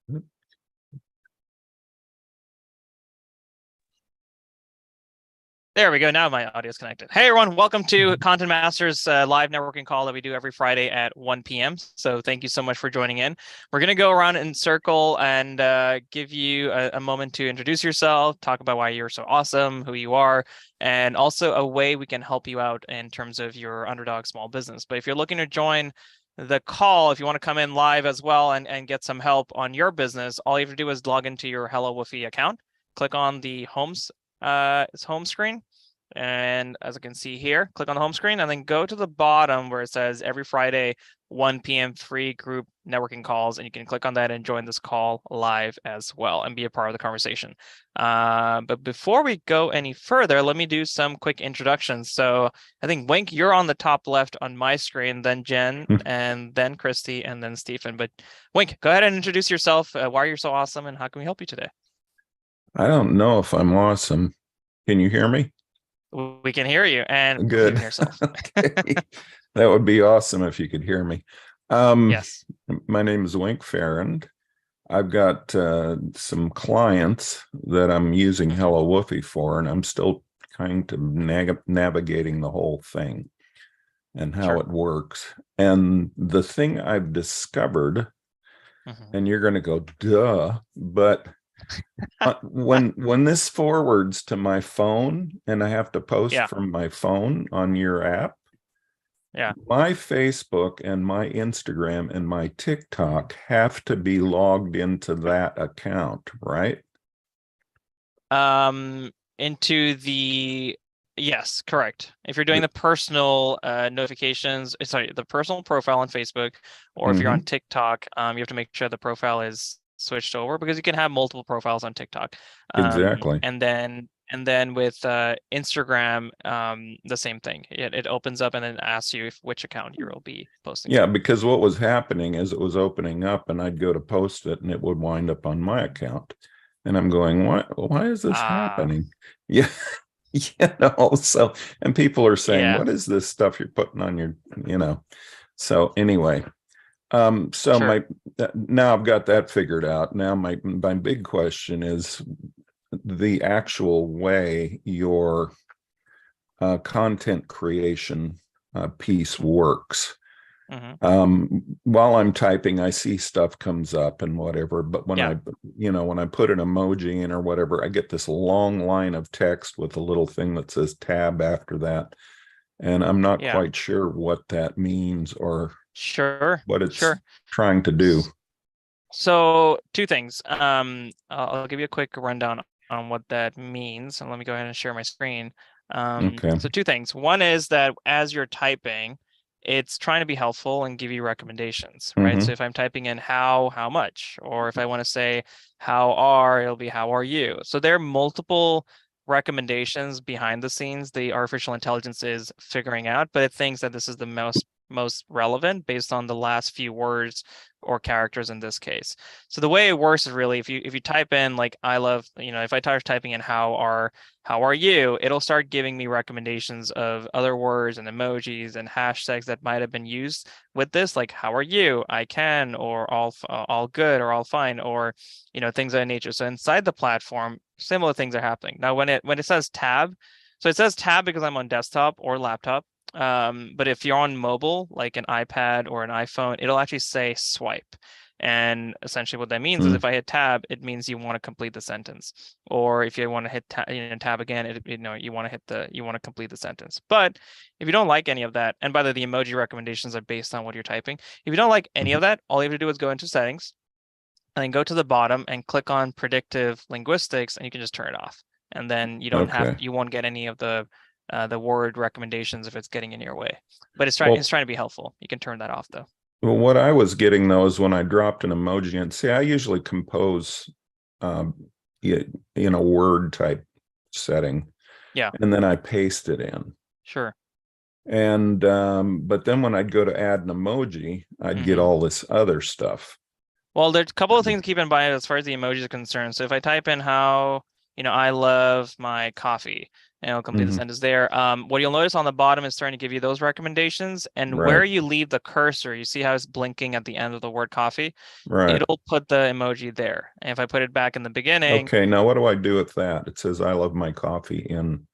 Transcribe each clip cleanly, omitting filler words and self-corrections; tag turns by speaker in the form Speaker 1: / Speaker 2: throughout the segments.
Speaker 1: There we go. Now my audio is connected. Hey, everyone. Welcome to Content Masters live networking call that we do every Friday at 1 p.m. So thank you so much for joining in. We're going to go around in circle and give you a moment to introduce yourself, talk about why you're so awesome, who you are, and also a way we can help you out in terms of your underdog small business. But if you're looking to join the call, if you want to come in live as well and get some help on your business, all you have to do is log into your HelloWoofy account, click on the home screen. And as I can see here, click on the home screen and then go to the bottom where it says every Friday, 1 p.m. free group networking calls. And you can click on that and join this call live as well and be a part of the conversation. But before we go any further, let me do some quick introductions. So I think, Wink, you're on the top left on my screen, then Jen, and then Christy, and then Stephen. But Wink, go ahead and introduce yourself, why you're so awesome, and how can we help you today?
Speaker 2: I don't know if I'm awesome. Can you hear me?
Speaker 1: We can hear you, and
Speaker 2: Good.
Speaker 1: believe in yourself.
Speaker 2: Okay. That would be awesome if you could hear me.
Speaker 1: Yes.
Speaker 2: My name is Wink Farrand. I've got some clients that I'm using HelloWoofy for, and I'm still kind of navigating the whole thing and how it works. And the thing I've discovered, and you're going to go, duh, but when this forwards to my phone and I have to post from my phone on your app, my Facebook and my Instagram and my TikTok have to be logged into that account, right?
Speaker 1: Yes, correct. If you're doing the personal notifications, sorry, the personal profile on Facebook, or if you're on TikTok, you have to make sure the profile is switched over, because you can have multiple profiles on TikTok.
Speaker 2: Exactly.
Speaker 1: And then with Instagram, the same thing. It opens up and then asks you which account you will be posting.
Speaker 2: Yeah, because what was happening is it was opening up and I'd go to post it and it would wind up on my account. And I'm going, why is this happening? Yeah. So, and people are saying, what is this stuff you're putting on your, so anyway. So now I've got that figured out. Now my big question is the actual way your content creation piece works. While I'm typing, I see stuff comes up and whatever, but when when I put an emoji in or whatever, I get this long line of text with a little thing that says tab after that. And I'm not quite sure what that means or what it's trying to do.
Speaker 1: So two things. I'll give you a quick rundown on what that means. And let me go ahead and share my screen. So two things. One is that as you're typing, it's trying to be helpful and give you recommendations, right? So if I'm typing in how much, or if I want to say it'll be how are you? So there are multiple recommendations behind the scenes the artificial intelligence is figuring out, but it thinks that this is the most relevant based on the last few words or characters in this case. So the way it works is really if you type in like I love, if I start typing in how are you, it'll start giving me recommendations of other words and emojis and hashtags that might have been used with this, like how are you, I can, or all good, or all fine, or things of that nature. So inside the platform, similar things are happening. Now when it says tab, so it says tab because I'm on desktop or laptop. But if you're on mobile, like an iPad or an iPhone, it'll actually say swipe. And essentially what that means is if I hit tab, it means you want to complete the sentence. Or if you want to hit tab again, you want to complete the sentence. But if you don't like any of that, and by the way, the emoji recommendations are based on what you're typing. If you don't like any of that, all you have to do is go into settings and then go to the bottom and click on predictive linguistics, and you can just turn it off. And then you won't get any of the word recommendations if it's getting in your way. But it's trying to be helpful. You can turn that off though.
Speaker 2: Well, what I was getting though is when I dropped an emoji, and see, I usually compose in a word type setting.
Speaker 1: Yeah.
Speaker 2: And then I paste it in.
Speaker 1: Sure.
Speaker 2: And but then when I'd go to add an emoji, I'd get all this other stuff.
Speaker 1: Well, there's a couple of things to keep in mind as far as the emojis are concerned. So if I type in how I love my coffee, and it'll complete the sentence there. What you'll notice on the bottom is starting to give you those recommendations, and where
Speaker 2: Right.
Speaker 1: you leave the cursor, you see how it's blinking at the end of the word coffee.
Speaker 2: Right.
Speaker 1: It'll put the emoji there. And if I put it back in the beginning,
Speaker 2: Okay. Now, what do I do with that? It says I love my coffee in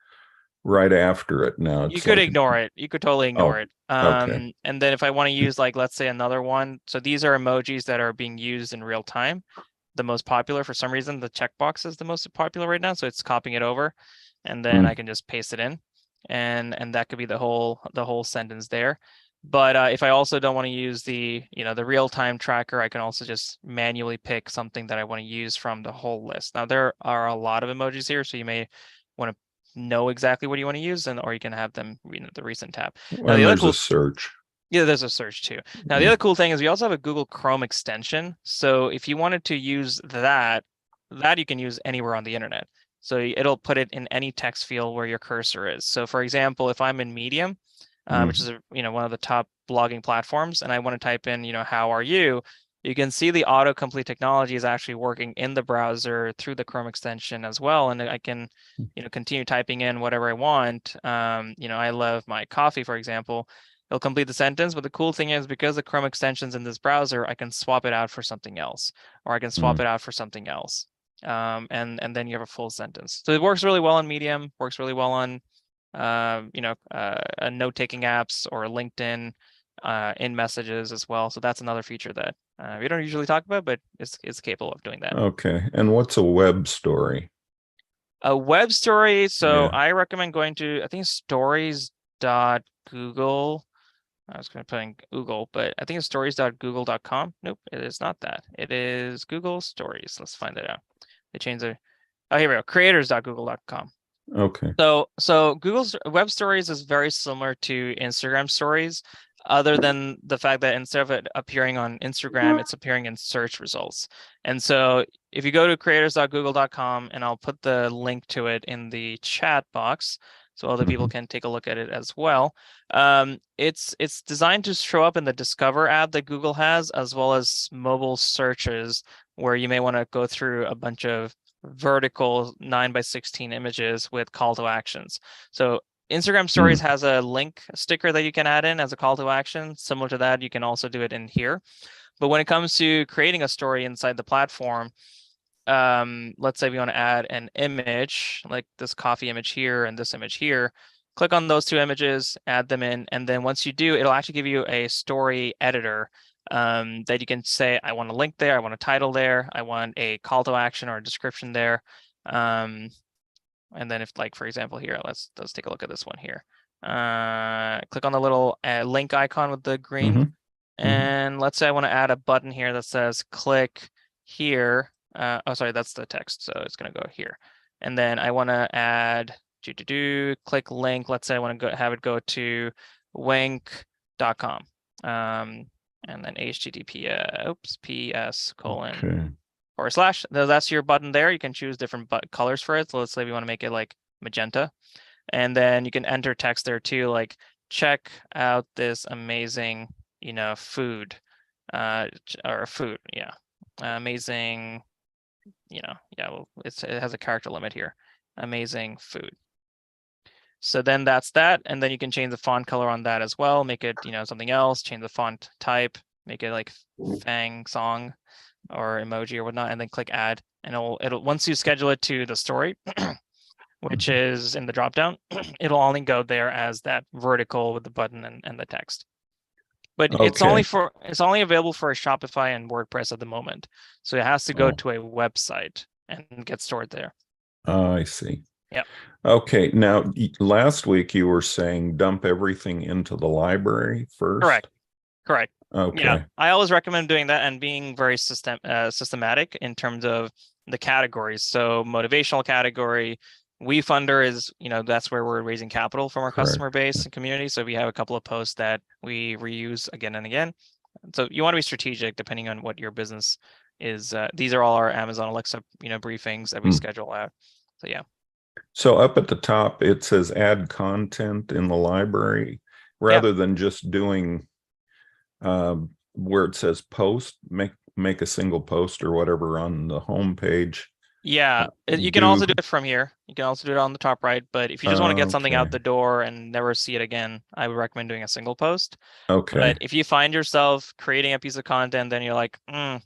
Speaker 2: right after it. Now
Speaker 1: you
Speaker 2: it's
Speaker 1: could
Speaker 2: like,
Speaker 1: ignore it. You could totally ignore
Speaker 2: oh,
Speaker 1: it.
Speaker 2: okay.
Speaker 1: And then if I want to use like, let's say another one. So these are emojis that are being used in real time. The most popular for some reason, the checkbox is the most popular right now. So it's copying it over, and then I can just paste it in, and that could be the whole sentence there. But if I also don't want to use the real time tracker, I can also just manually pick something that I want to use from the whole list. Now there are a lot of emojis here, so you may want to know exactly what you want to use, or you can have them the recent tab. Now the
Speaker 2: And
Speaker 1: other
Speaker 2: there's a
Speaker 1: cool
Speaker 2: search.
Speaker 1: Yeah, there's a search too. Now, the
Speaker 2: Yeah.
Speaker 1: other cool thing is we also have a Google Chrome extension. So if you wanted to use that you can use anywhere on the internet. So it'll put it in any text field where your cursor is. So for example, if I'm in Medium, which is one of the top blogging platforms, and I want to type in, how are you? You can see the autocomplete technology is actually working in the browser through the Chrome extension as well. And I can, continue typing in whatever I want. I love my coffee, for example. It'll complete the sentence, but the cool thing is because the Chrome extension's in this browser, I can swap it out for something else, or I can swap it out for something else. And then you have a full sentence. So it works really well on Medium, works really well on note-taking apps or LinkedIn in messages as well. So that's another feature that we don't usually talk about, but it's capable of doing that.
Speaker 2: Okay. And what's a web story?
Speaker 1: A web story. So
Speaker 2: Yeah.
Speaker 1: I recommend going to, I think, stories.google. I was going to put in Google, but I think it's stories.google.com. Nope, it is not that. It is Google Stories. Let's find that out. They changed their, oh, here we go, creators.google.com.
Speaker 2: Okay.
Speaker 1: So Google's web stories is very similar to Instagram stories, other than the fact that instead of it appearing on Instagram, it's appearing in search results. And so if you go to creators.google.com, and I'll put the link to it in the chat box so other people can take a look at it as well. It's designed to show up in the Discover ad that Google has, as well as mobile searches, where you may want to go through a bunch of vertical 9:16 images with call to actions. So Instagram Stories has a link sticker that you can add in as a call to action. Similar to that, you can also do it in here. But when it comes to creating a story inside the platform, let's say we want to add an image, like this coffee image here and this image here. Click on those two images, add them in, and then once you do, it'll actually give you a story editor that you can say, I want a link there, I want a title there, I want a call to action or a description there. And then if, like, for example, here, let's take a look at this one here. Click on the little link icon with the green. And let's say I want to add a button here that says click here. Oh, sorry, that's the text. So it's going to go here. And then I want to add click link. Let's say I want to have it go to wank.com. And then HTTPS, PS : / That's your button there. You can choose different colors for it. So let's say we want to make it like magenta. And then you can enter text there too, like check out this amazing, food, or food. Yeah. Amazing, well, it has a character limit here. Amazing food. So then that's that. And then you can change the font color on that as well. Make it, something else, change the font type, make it like Fang song or emoji or whatnot, and then click add. And it'll once you schedule it to the story, which is in the dropdown, it'll only go there as that vertical with the button and the text. But it's only available for Shopify and WordPress at the moment. So it has to go to a website and get stored there.
Speaker 2: I see.
Speaker 1: Yeah.
Speaker 2: Okay. Now, last week you were saying dump everything into the library first.
Speaker 1: Correct.
Speaker 2: Okay.
Speaker 1: Yeah, I always recommend doing that and being very systematic in terms of the categories. So motivational category, WeFunder is, that's where we're raising capital from our customer base and community. So we have a couple of posts that we reuse again and again. So you want to be strategic depending on what your business is. These are all our Amazon Alexa, briefings that we schedule out. So yeah.
Speaker 2: So up at the top, it says add content in the library rather than just doing where it says post, make a single post or whatever on the home page.
Speaker 1: Yeah, you can also do it from here. You can also do it on the top right. But if you just want to get something out
Speaker 2: Okay.
Speaker 1: the door and never see it again, I would recommend doing a single post.
Speaker 2: Okay.
Speaker 1: But if you find yourself creating a piece of content, then you're like, I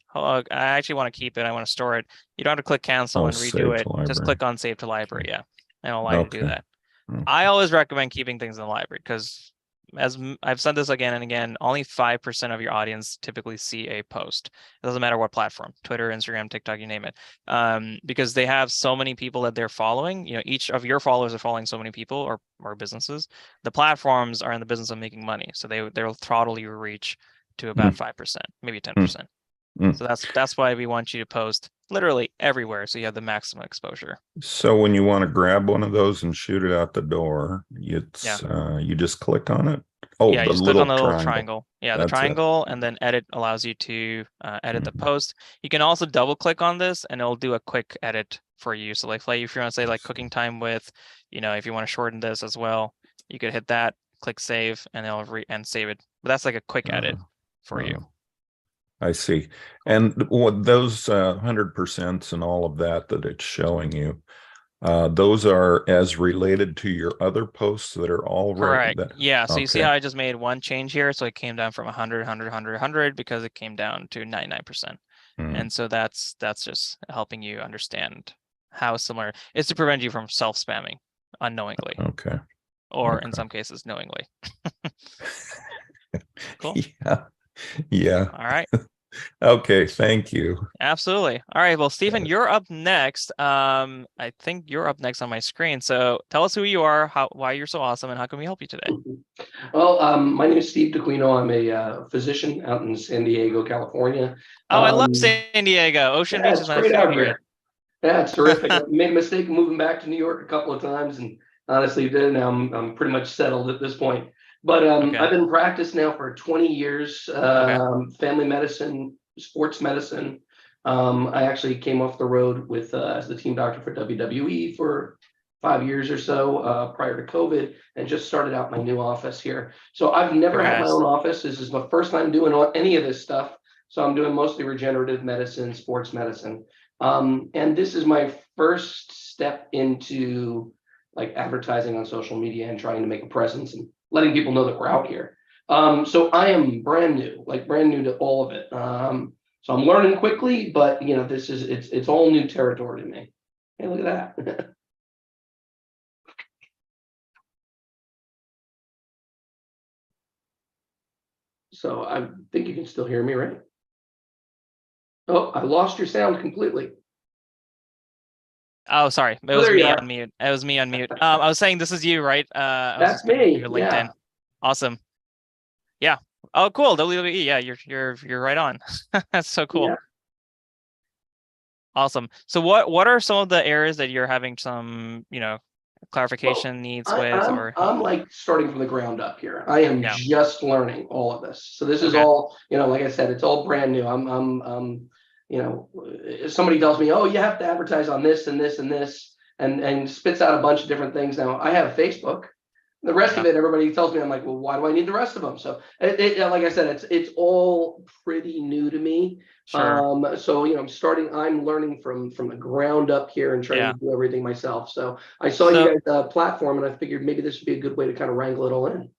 Speaker 1: actually want to keep it. I want to store it. You don't have to click cancel
Speaker 2: Oh,
Speaker 1: and redo
Speaker 2: save
Speaker 1: it.
Speaker 2: to
Speaker 1: Just
Speaker 2: library.
Speaker 1: click on save to library. Yeah, and it'll allow you to do
Speaker 2: Okay.
Speaker 1: that. I
Speaker 2: Okay.
Speaker 1: always recommend keeping things in the library because, I've said this again and again, only 5% of your audience typically see a post. It doesn't matter what platform, Twitter, Instagram, TikTok, you name it. Because they have so many people that they're following. Each of your followers are following so many people or businesses. The platforms are in the business of making money, so they'll throttle your reach to about 5%, maybe 10%.
Speaker 2: Mm.
Speaker 1: So that's why we want you to post literally everywhere so you have the maximum exposure.
Speaker 2: So when you want to grab one of those and shoot it out the door,
Speaker 1: Yeah.
Speaker 2: you just click on it. Oh,
Speaker 1: Yeah, you
Speaker 2: the
Speaker 1: just click on
Speaker 2: little
Speaker 1: the little
Speaker 2: triangle.
Speaker 1: triangle. Yeah, the
Speaker 2: That's it.
Speaker 1: triangle, and then edit allows you to edit the
Speaker 2: Mhm.
Speaker 1: post. You can also double click on this and it'll do a quick edit for you. So like if you want to say like cooking time with, if you want to shorten this as well, you could hit that, click save, and it'll and save it. But that's like a quick edit
Speaker 2: Uh,
Speaker 1: for you.
Speaker 2: uh, I see.
Speaker 1: Cool.
Speaker 2: And what those 100% and all of that it's showing you, those are as related to your other posts that are already
Speaker 1: Correct.
Speaker 2: that.
Speaker 1: Yeah, so you see
Speaker 2: Okay.
Speaker 1: how I just made one change here? So it came down from 100, 100, 100, 100 because it came down to 99%.
Speaker 2: Mm,
Speaker 1: And so that's just helping you understand how similar it's to prevent you from self-spamming unknowingly,
Speaker 2: okay.
Speaker 1: or in
Speaker 2: Okay.
Speaker 1: some cases knowingly. Cool.
Speaker 2: Yeah. Yeah.
Speaker 1: All right.
Speaker 2: Okay. Thank you.
Speaker 1: Absolutely. All right. Well, Stephen, you're up next. I think you're up next on my screen. So tell us who you are, why you're so awesome, and how can we help you today?
Speaker 3: Well, my name is Steve DeQuino. I'm a physician out in San Diego, California.
Speaker 1: Oh, I love San Diego. Ocean
Speaker 3: Yeah,
Speaker 1: Beach is
Speaker 3: it's
Speaker 1: my
Speaker 3: great out
Speaker 1: favorite.
Speaker 3: here. Yeah, it's terrific. I made a mistake moving back to New York a couple of times, and honestly, now I'm pretty much settled at this point. But
Speaker 1: Okay.
Speaker 3: I've been in practice now for 20 years.
Speaker 1: Okay.
Speaker 3: Family medicine, sports medicine. I actually came off the road with as the team doctor for WWE for 5 years or so prior to COVID, and just started out my new office here. So I've never had my
Speaker 1: Congrats.
Speaker 3: own office. This is my first time doing any of this stuff. So I'm doing mostly regenerative medicine, sports medicine. And this is my first step into like advertising on social media and trying to make a presence and letting people know that we're out here. So I am brand new, like brand new to all of it. So I'm learning quickly, but this is it's all new territory to me. Hey, look at that. So I think you can still hear me, right? Oh, I lost your sound completely.
Speaker 1: Oh, sorry. It
Speaker 3: Oh,
Speaker 1: was
Speaker 3: there you
Speaker 1: me
Speaker 3: are.
Speaker 1: on mute. It was me on mute. I was saying this is you, right? I was
Speaker 3: That's
Speaker 1: just going to
Speaker 3: me.
Speaker 1: your LinkedIn.
Speaker 3: Yeah.
Speaker 1: Awesome. Yeah. Oh, cool. WWE. Yeah, you're right on. That's so cool.
Speaker 3: Yeah.
Speaker 1: Awesome. So what are some of the areas that you're having some, clarification needs with or help?
Speaker 3: I'm like starting from the ground up here. I am
Speaker 1: Yeah.
Speaker 3: just learning all of this. So this is
Speaker 1: Okay.
Speaker 3: all, like I said, it's all brand new. If somebody tells me, oh, you have to advertise on this and this and this, and spits out a bunch of different things. Now I have Facebook. The rest of
Speaker 1: Yeah.
Speaker 3: it, everybody tells me, I'm like, well, why do I need the rest of them? So like I said, it's all pretty new to me.
Speaker 1: Sure.
Speaker 3: So I'm learning from the ground up here and trying
Speaker 1: Yeah.
Speaker 3: to do everything myself. So I saw
Speaker 1: So
Speaker 3: you guys platform, and I figured maybe this would be a good way to kind of wrangle it all in.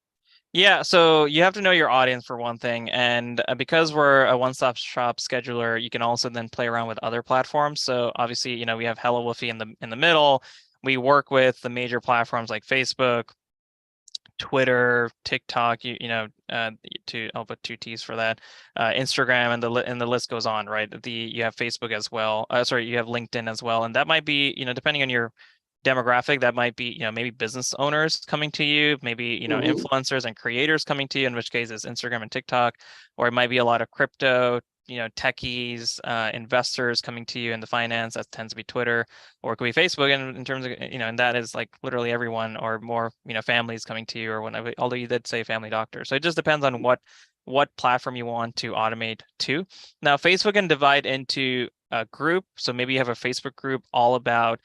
Speaker 1: yeah, so you have to know your audience for one thing, and because we're a one-stop shop scheduler, you can also then play around with other platforms. So obviously, we have HelloWoofy in the middle. We work with the major platforms like Facebook, Twitter, TikTok, I'll put two T's for that, Instagram, and the list goes on, right? You have Facebook as well. You have LinkedIn as well, and that might be, depending on your demographic, that might be, maybe business owners coming to you, maybe, influencers and creators coming to you, in which case it's Instagram and TikTok, or it might be a lot of crypto, techies, investors coming to you in the finance. That tends to be Twitter, or it could be Facebook. And in terms of, and that is like literally everyone or more, families coming to you, or whenever, although you did say family doctor. So it just depends on what platform you want to automate to. Now, Facebook can divide into a group. So maybe you have a Facebook group all about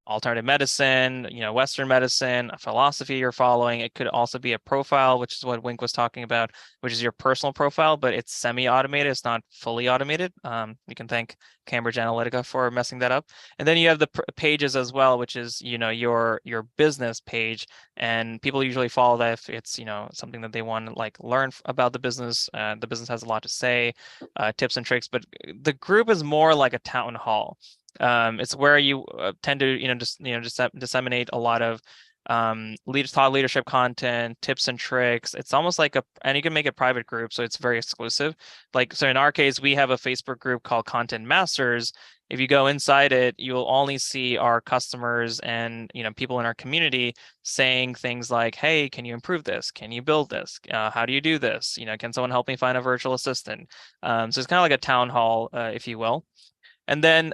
Speaker 1: alternative medicine, Western medicine, a philosophy you're following. It could also be a profile, which is what Wink was talking about, which is your personal profile, but it's semi-automated. It's not fully automated. You can thank Cambridge Analytica for messing that up. And then you have the pages as well, which is, your business page. And people usually follow that if it's, something that they want to like learn about the business. The business has a lot to say, tips and tricks, but the group is more like a town hall. It's where you tend to, just disseminate a lot of thought leadership content, tips and tricks. It's almost like and you can make a private group, so it's very exclusive. Like, so in our case, we have a Facebook group called Content Masters. If you go inside it, you'll only see our customers and people in our community saying things like, "Hey, can you improve this? Can you build this? How do you do this? Can someone help me find a virtual assistant?" So it's kind of like a town hall, if you will. And then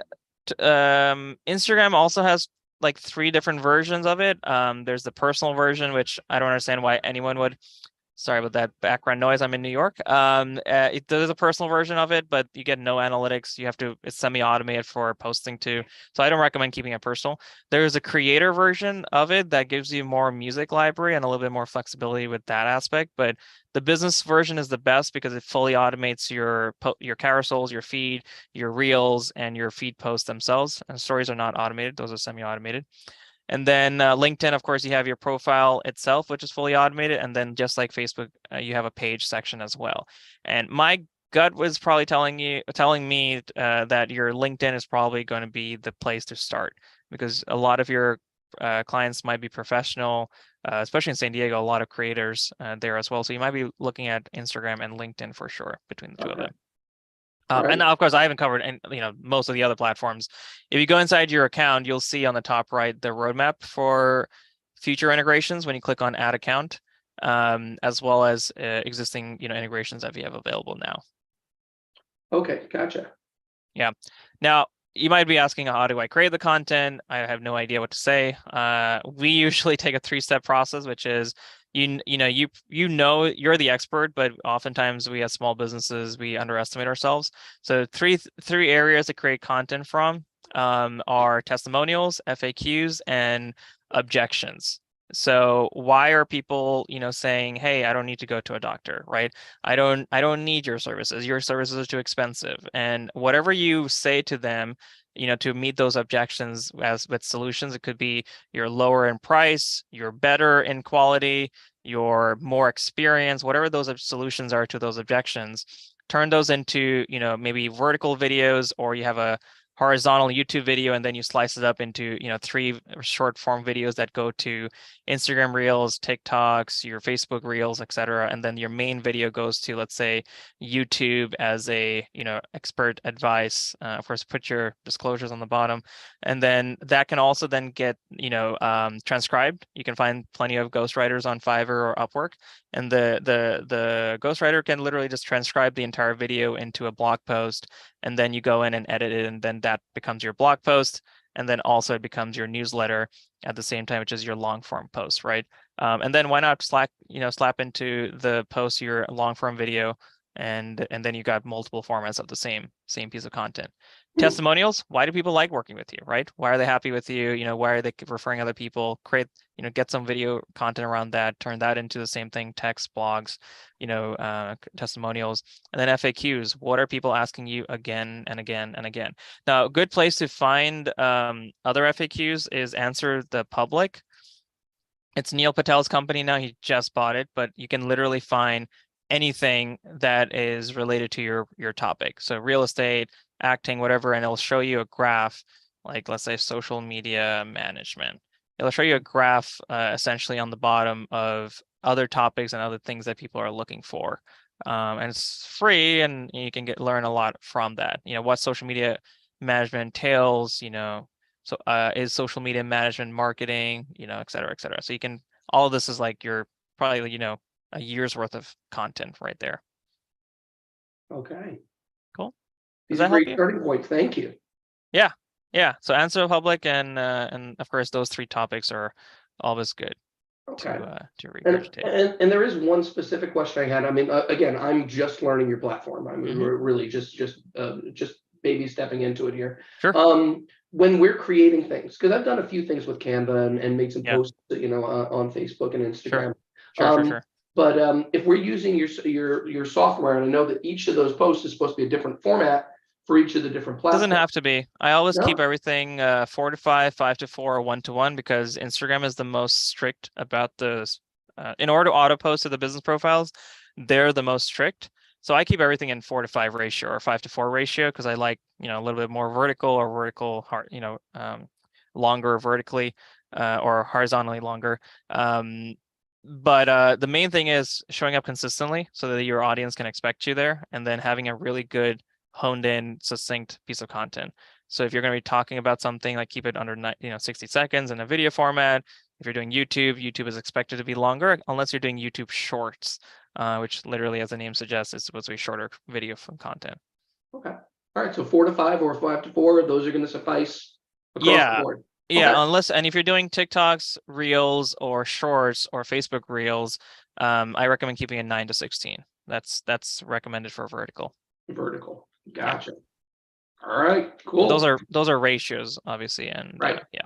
Speaker 1: Instagram also has like 3 different versions of it. There's the personal version, which I don't understand why anyone would. Sorry about that background noise. I'm in New York. There's a personal version of it, but you get no analytics. It's semi-automated for posting too. So I don't recommend keeping it personal. There's a creator version of it that gives you more music library and a little bit more flexibility with that aspect. But the business version is the best because it fully automates your carousels, your feed, your reels, and your feed posts themselves. And stories are not automated; those are semi-automated. And then LinkedIn, of course, you have your profile itself, which is fully automated. And then just like Facebook, you have a page section as well. And my gut was probably telling me that your LinkedIn is probably going to be the place to start, because a lot of your clients might be professional, especially in San Diego, a lot of creators there as well. So you might be looking at Instagram and LinkedIn for sure between the two of them.
Speaker 3: Right.
Speaker 1: And now, of course, I haven't covered most of the other platforms. If you go inside your account, you'll see on the top right the roadmap for future integrations when you click on Add Account, as well as existing integrations that we have available now.
Speaker 3: Okay, gotcha.
Speaker 1: Yeah. Now, you might be asking, how do I create the content? I have no idea what to say. We usually take a 3-step process, which is you're the expert, but oftentimes we as small businesses, we underestimate ourselves. So three areas to create content from are testimonials, FAQs, and objections. So why are people, saying, "Hey, I don't need to go to a doctor," right? I don't need your services. Your services are too expensive. And whatever you say to them, to meet those objections as with solutions, it could be you're lower in price, you're better in quality, you're more experienced, whatever those solutions are to those objections, turn those into, maybe vertical videos, or you have a horizontal YouTube video, and then you slice it up into 3 short form videos that go to Instagram Reels, TikToks, your Facebook Reels, etc. And then your main video goes to, let's say, YouTube as a expert advice. Of course, put your disclosures on the bottom, and then that can also then get transcribed. You can find plenty of ghostwriters on Fiverr or Upwork, and the ghostwriter can literally just transcribe the entire video into a blog post, and then you go in and edit it, and then that becomes your blog post, and then also it becomes your newsletter at the same time, which is your long form post, right? And then why not slap into the post your long form video, and then you got multiple formats of the same piece of content. Testimonials, why do people like working with you, right? Why are they happy with you? Why are they referring other people? Create, get some video content around that, turn that into the same thing, text, blogs, testimonials. And then FAQs, what are people asking you again and again and again? Now, a good place to find other FAQs is Answer the Public. It's Neil Patel's company now, he just bought it, but you can literally find anything that is related to your topic. So real estate, acting, whatever, and it'll show you a graph, like let's say social media management. It'll show you a graph essentially on the bottom of other topics and other things that people are looking for. And it's free, and you can learn a lot from that. What social media management entails, so is social media management marketing, et cetera, et cetera. So you can, all of this is like your probably, a year's worth of content right there.
Speaker 3: Okay.
Speaker 1: Cool.
Speaker 3: These are great starting points. Thank you.
Speaker 1: Yeah. So Answer the Public and of course those 3 topics are always good.
Speaker 3: Okay.
Speaker 1: To regurgitate.
Speaker 3: And there is one specific question I had. I mean, again, I'm just learning your platform. I mean, we're really just baby stepping into it here.
Speaker 1: Sure.
Speaker 3: When we're creating things, because I've done a few things with Canva and made some
Speaker 1: Yeah.
Speaker 3: posts, on Facebook and Instagram.
Speaker 1: Sure.
Speaker 3: But if we're using your software, and I know that each of those posts is supposed to be a different format for each of the different platforms.
Speaker 1: Doesn't have to be. I always
Speaker 3: No?
Speaker 1: keep everything 4 to 5, 5 to 4, or 1 to 1, because Instagram is the most strict about those. In order to auto post to the business profiles, they're the most strict. So I keep everything in 4 to 5 ratio or 5 to 4 ratio, because I like, a little bit more vertical or vertical longer vertically or horizontally longer. But the main thing is showing up consistently so that your audience can expect you there, and then having a really good honed in, succinct piece of content. So if you're going to be talking about something, like keep it under 60 seconds in a video format. If you're doing YouTube is expected to be longer, unless you're doing YouTube Shorts, which literally, as the name suggests, is supposed to be shorter video from content.
Speaker 3: Okay. All right. So 4 to 5 or 5 to 4, those are going to suffice across the board.
Speaker 1: Yeah, and if you're doing TikToks, Reels, or Shorts, or Facebook Reels, I recommend keeping it 9 to 16. That's recommended for vertical.
Speaker 3: Vertical. Gotcha. All right, cool.
Speaker 1: Those are ratios, obviously, and
Speaker 3: right.
Speaker 1: Yeah.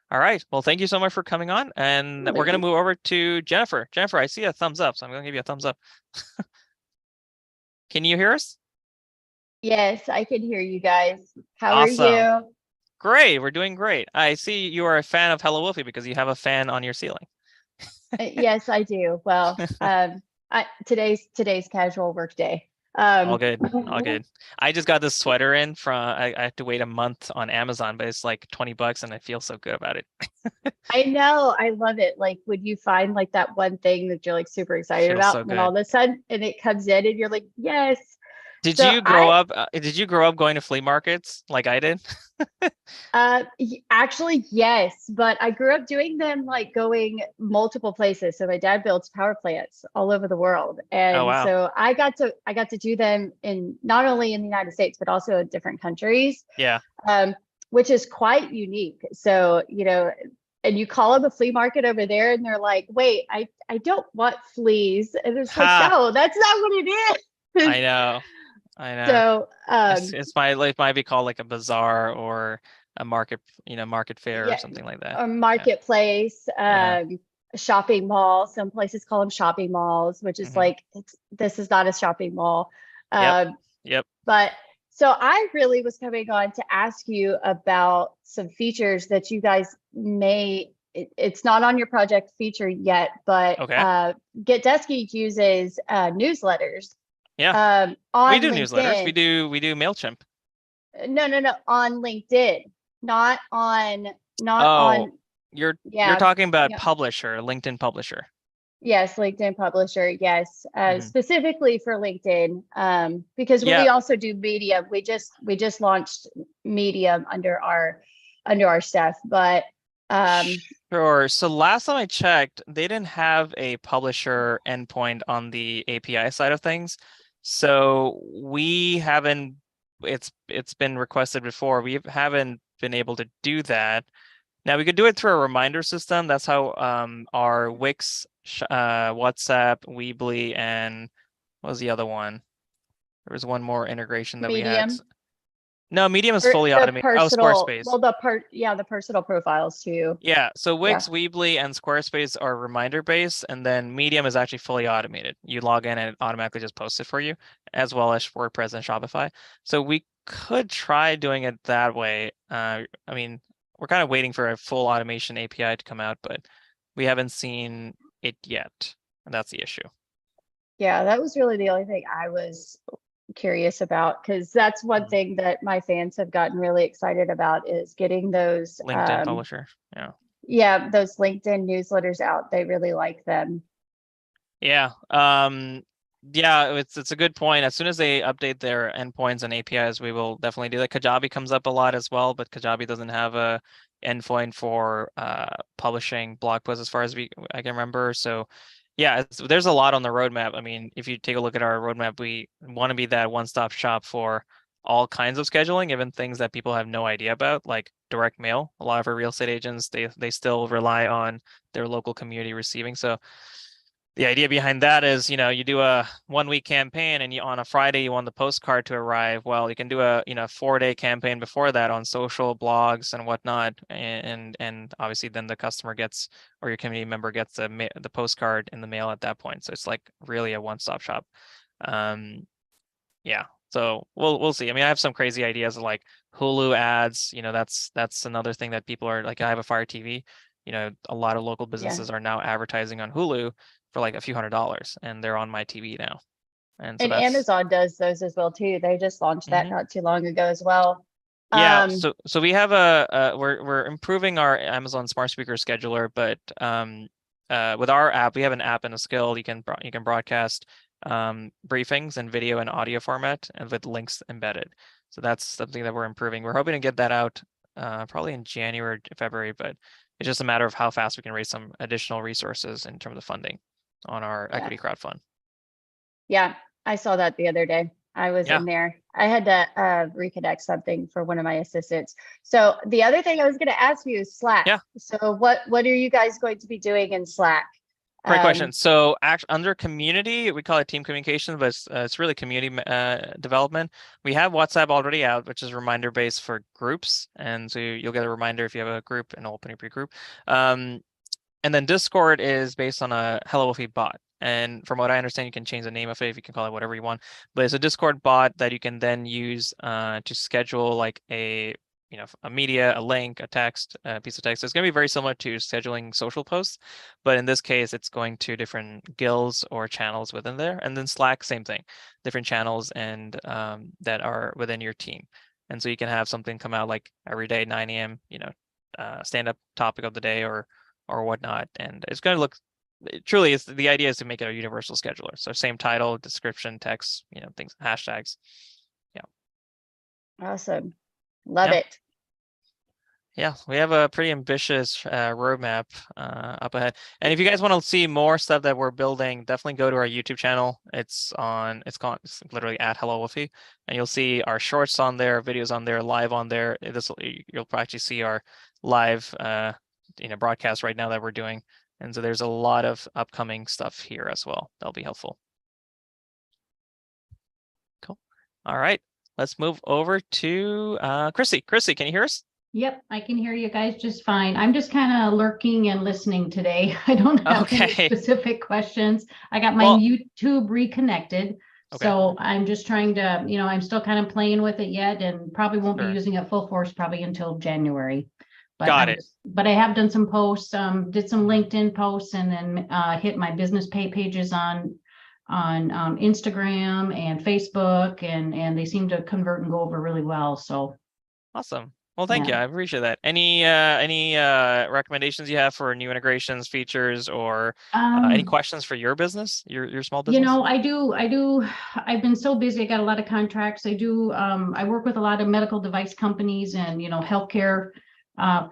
Speaker 1: All right. Well, thank you so much for coming on, and we're gonna move over to Jennifer. Jennifer, I see a thumbs up, so I'm gonna give you a thumbs up. Can you hear us?
Speaker 4: Yes, I can hear you guys. How
Speaker 1: Awesome.
Speaker 4: are you?
Speaker 1: Great. We're doing great. I see you are a fan of HelloWoofy because you have a fan on your ceiling.
Speaker 4: Yes, I do. Well, today's casual work day.
Speaker 1: All good. I just got this sweater in from. I have to wait a month on Amazon, but it's like $20, and I feel so good about it.
Speaker 4: I know. I love it. Like when you find like that one thing that you're like super excited about,
Speaker 1: so
Speaker 4: and all of a sudden, and it comes in, and you're like, yes.
Speaker 1: Did you grow up? Did you grow up going to flea markets like I did?
Speaker 4: Actually, yes, but I grew up doing them, like going multiple places. So my dad builds power plants all over the world, and
Speaker 1: wow.
Speaker 4: so I got to do them in not only in the United States but also in different countries.
Speaker 1: Yeah.
Speaker 4: Which is quite unique. So and you call up a flea market over there, and they're like, "Wait, I don't want fleas," and it's like, "No, that's not what it is."
Speaker 1: I know.
Speaker 4: So
Speaker 1: it might be called like a bazaar or a market, market fair or something like that.
Speaker 4: A marketplace, a shopping mall. Some places call them shopping malls, which is like, this is not a shopping mall.
Speaker 1: Yep.
Speaker 4: But so I really was coming on to ask you about some features that you guys it's not on your project feature yet, but GetDesky uses newsletters.
Speaker 1: Yeah. We do
Speaker 4: LinkedIn.
Speaker 1: newsletters. We do MailChimp.
Speaker 4: No. On LinkedIn, not on.
Speaker 1: You're talking about Publisher, LinkedIn Publisher.
Speaker 4: Yes, LinkedIn Publisher. Yes, specifically for LinkedIn, because we also do Medium. We just launched Medium under our stuff, but
Speaker 1: Sure. So last time I checked, they didn't have a publisher endpoint on the API side of things. So we haven't, it's been requested before. We haven't been able to do that. Now we could do it through a reminder system. That's how our Wix, WhatsApp, Weebly, and what was the other one? There was one more integration that
Speaker 4: Medium.
Speaker 1: we had. No, Medium is fully automated. Squarespace.
Speaker 4: Well, the personal profiles too.
Speaker 1: Yeah, so Wix, Weebly, and Squarespace are reminder based, and then Medium is actually fully automated. You log in and it automatically just posts it for you, as well as WordPress and Shopify. So we could try doing it that way. I mean, we're kind of waiting for a full automation API to come out, but we haven't seen it yet, and that's the issue.
Speaker 4: Yeah, that was really the only thing I was curious about, because that's one thing that my fans have gotten really excited about, is getting those
Speaker 1: LinkedIn Publisher.
Speaker 4: Those LinkedIn newsletters out. They really like them.
Speaker 1: It's a good point. As soon as they update their endpoints and APIs, we will definitely do that. Kajabi comes up a lot as well, but Kajabi doesn't have a endpoint for publishing blog posts as far as I can remember. So there's a lot on the roadmap. I mean, if you take a look at our roadmap, we want to be that one-stop shop for all kinds of scheduling, even things that people have no idea about, like direct mail. A lot of our real estate agents, they still rely on their local community receiving. So The idea behind that is, you do a 1-week campaign and on a Friday you want the postcard to arrive. Well, you can do a 4-day campaign before that on social blogs and whatnot, and obviously then the customer gets, or your community member gets the postcard in the mail at that point. So it's like really a one-stop shop. Yeah. So we'll see. I mean, I have some crazy ideas of like Hulu ads. That's another thing that people are like. I have a Fire TV. A lot of local businesses are now advertising on Hulu for like a few $100s, and they're on my TV now. And so
Speaker 4: Amazon does those as well too. They just launched that not too long ago as well.
Speaker 1: Yeah. So we have we're improving our Amazon smart speaker scheduler, but with our app, we have an app and a skill. You can broadcast briefings in video and audio format and with links embedded. So that's something that we're improving. We're hoping to get that out probably in January, February, but it's just a matter of how fast we can raise some additional resources in terms of funding on our equity crowdfund.
Speaker 4: Yeah, I saw that the other day. I was in there. I had to reconnect something for one of my assistants. So the other thing I was going to ask you is Slack. Yeah. So what are you guys going to be doing in Slack?
Speaker 1: Great question. So under community, we call it team communication, but it's really community development. We have WhatsApp already out, which is reminder based for groups. And so you'll get a reminder if you have a group, an open group. And then Discord is based on a HelloWoofy bot. And from what I understand, you can change the name of it if you can call it whatever you want. But it's a Discord bot that you can then use to schedule like a media, a link, a text, a piece of text. It's going to be very similar to scheduling social posts, but in this case, it's going to different guilds or channels within there. And then Slack, same thing, different channels and that are within your team. And so you can have something come out like every day, 9 a.m., stand-up topic of the day or whatnot. And it's going to look, truly, the idea is to make it a universal scheduler. So same title, description, text, things, hashtags. Yeah.
Speaker 4: Awesome. Love it.
Speaker 1: Yeah, we have a pretty ambitious roadmap up ahead. And if you guys want to see more stuff that we're building, definitely go to our YouTube channel. It's literally at HelloWoofy, and you'll see our shorts on there, videos on there, live on there. You'll actually see our live broadcast right now that we're doing. And so there's a lot of upcoming stuff here as well. That'll be helpful. Cool. All right. Let's move over to Chrissy. Chrissy, can you hear us?
Speaker 5: Yep, I can hear you guys just fine. I'm just kind of lurking and listening today. I don't have any specific questions. I got my YouTube reconnected. So I'm just trying to, I'm still kind of playing with it yet and probably won't be using it full force probably until January. But
Speaker 1: Got it.
Speaker 5: But I have done some posts, did some LinkedIn posts and then hit my business pages on Instagram and Facebook, and they seem to convert and go over really well. So
Speaker 1: awesome. Well, thank you. I appreciate that. Any recommendations you have for new integrations, features, or any questions for your business, your small business?
Speaker 5: I do. I've been so busy. I got a lot of contracts. I work with a lot of medical device companies and healthcare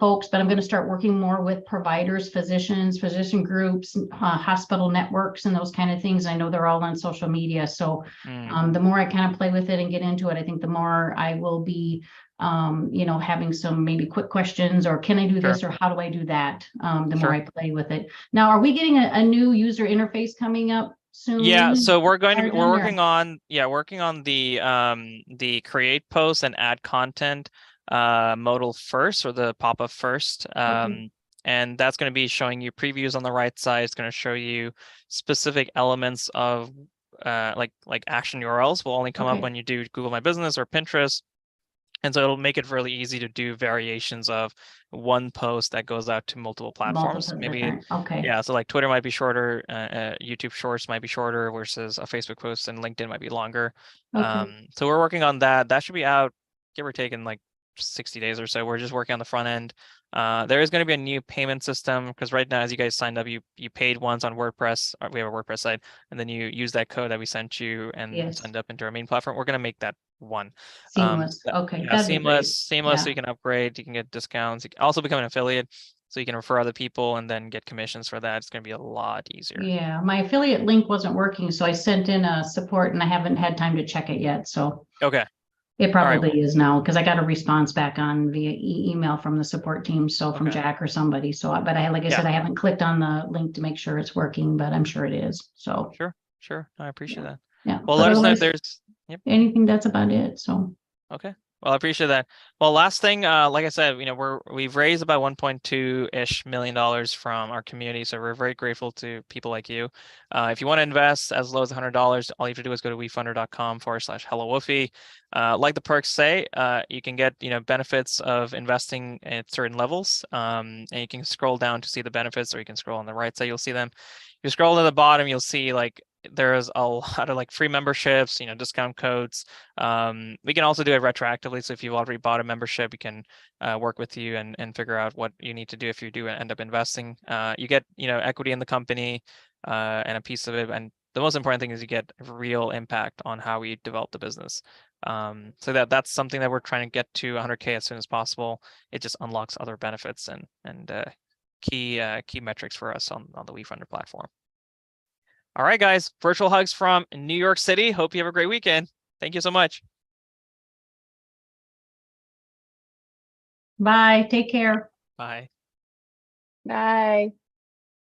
Speaker 5: folks, but I'm going to start working more with providers, physicians, physician groups, hospital networks, and those kind of things. I know they're all on social media. So the more I kind of play with it and get into it, I think the more I will be, having some maybe quick questions or can I do this or how do I do that? The more I play with it. Now, are we getting a new user interface coming up soon?
Speaker 1: Yeah, so we're working on the create posts and add content modal first, or the pop-up first. And that's going to be showing you previews on the right side. It's going to show you specific elements of like action URLs will only come up when you do Google My Business or Pinterest. And so it'll make it really easy to do variations of one post that goes out to multiple platforms. So like Twitter might be shorter, YouTube Shorts might be shorter versus a Facebook post, and LinkedIn might be longer. So we're working on that. That should be out, give or take, in like 60 days or so. We're just working on the front end. There is going to be a new payment system because right now, as you guys signed up, you paid once on WordPress. We have a WordPress site, and then you use that code that we sent you and signed up into our main platform. We're going to make that one
Speaker 5: seamless.
Speaker 1: Seamless. So you can upgrade, you can get discounts, you can also become an affiliate, so you can refer other people and then get commissions for that. It's going to be a lot easier.
Speaker 5: Yeah, my affiliate link wasn't working, so I sent in a support and I haven't had time to check it yet. So It probably is now, because I got a response back on via email from the support team, so from Jack or somebody. So, but like I said, I haven't clicked on the link to make sure it's working, but I'm sure it is. So
Speaker 1: sure, I appreciate that.
Speaker 5: Yeah.
Speaker 1: Well, let us know if there's
Speaker 5: anything. That's about it. So.
Speaker 1: Okay. Well, I appreciate that. Well, last thing, like I said, we've raised about $1.2-ish million from our community, so we're very grateful to people like you. If you want to invest as low as $100, all you have to do is go to wefunder.com/HelloWoofy. Like the perks say, you can get benefits of investing at certain levels, and you can scroll down to see the benefits, or you can scroll on the right side, you'll see them. If you scroll to the bottom, you'll see there's a lot of free memberships, discount codes. We can also do it retroactively. So if you've already bought a membership, we can work with you and figure out what you need to do if you do end up investing. You get, equity in the company and a piece of it. And the most important thing is you get real impact on how we develop the business. So that's something that we're trying to get to 100K as soon as possible. It just unlocks other benefits and key metrics for us on the WeFunder platform. All right, guys, virtual hugs from New York City. Hope you have a great weekend. Thank you so much.
Speaker 5: Bye. Take care.
Speaker 1: Bye.
Speaker 4: Bye.